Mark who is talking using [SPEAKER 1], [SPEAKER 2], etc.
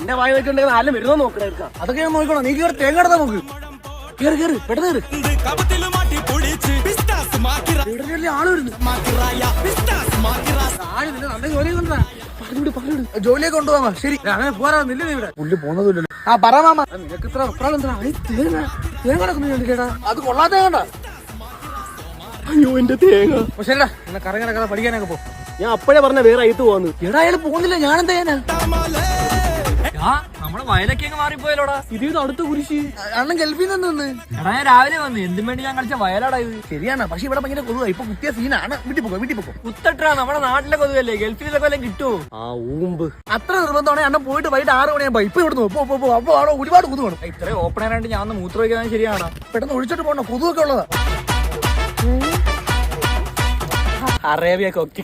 [SPEAKER 1] എന്റെ വായ വെച്ചിട്ടുണ്ടെങ്കിൽ ആരും വരുന്നോ നോക്കണ
[SPEAKER 2] അതൊക്കെ ഞാൻ നോക്കണം. നീ കയറി തേങ്ങ എടുത്താ നോക്ക്.
[SPEAKER 1] കേറി കേറി പെട്ടെന്ന് കേറി.
[SPEAKER 2] ആള് വരുന്നു.
[SPEAKER 1] നല്ല ജോലി കൊണ്ടാ പറഞ്ഞു.
[SPEAKER 2] ജോലിയൊക്കെ കൊണ്ടുപോകാം. ശരി അങ്ങനെ പോരാന്നില്ല ഇവിടെ. പുല്ല് പോകുന്നതില്ലല്ലോ. ആ പറ മാമ.
[SPEAKER 1] നിനക്ക് ഇത്ര അഭിപ്രായം എന്താ? തേങ്ങ നടക്കുന്നു കേട്ടാ.
[SPEAKER 2] അത് കൊള്ളാത്ത കണ്ട.
[SPEAKER 1] അയ്യോ എന്റെ തേങ്ങ.
[SPEAKER 2] ശരിടാ എന്നെ കറങ്ങി നടക്കാതെ പഠിക്കാനൊക്കെ പോ.
[SPEAKER 1] ഞാൻ അപ്പഴേ പറഞ്ഞ വേറെ അയത്ത് പോവാന്ന്.
[SPEAKER 2] എടാ അയാൾ പോകുന്നില്ല. ഞാനെന്താ ചെയ്യാനാ?
[SPEAKER 3] നമ്മളെ വയലൊക്കെ അങ്ങ് മാറിപ്പോയല്ലോടാ.
[SPEAKER 1] ഇത് അടുത്ത കുരിശ്.
[SPEAKER 2] അണ്ണൻ ഗൾഫിൽ നിന്ന്
[SPEAKER 3] എടാ ഞാൻ രാവിലെ വന്നു. എന്തിനു വേണ്ടി ഞാൻ കളിച്ച വയലാടാ ഇത്.
[SPEAKER 2] ശരിയാണ്. പക്ഷെ ഇവിടെ ഭയങ്കര കൊതുക. ഇപ്പൊ കുത്തിയ സീനാണ്. വീട്ടിൽ പോക്കോ.
[SPEAKER 3] കുത്തട്ടാ നമ്മുടെ നാട്ടിലെ കൊതുകല്ലേ. ഗൾഫിലൊക്കെ വല്ലതും കിട്ടുമോ?
[SPEAKER 1] ആ ഊമ്പ്
[SPEAKER 2] അത്ര നിർബന്ധമാണെങ്കിൽ അണ്ണൻ പോയിട്ട് വൈകിട്ട് 6 മണിയാകുമ്പോ ഇപ്പൊ ഇവിടുന്ന് പോ. അപ്പൊ അവിടെ ഒരുപാട് കൊതു വേണം.
[SPEAKER 3] ഇത്രയും ഓപ്പൺ ആയിട്ട് ഞാൻ ഒന്ന് മൂത്ര വയ്ക്കാൻ ശരിയാണോ?
[SPEAKER 2] പെട്ടെന്ന് ഒഴിച്ചിട്ട് പോകണം. കൊതുകൊക്കെ ഉള്ളതാ.
[SPEAKER 1] അറേബ്യ കൊക്കി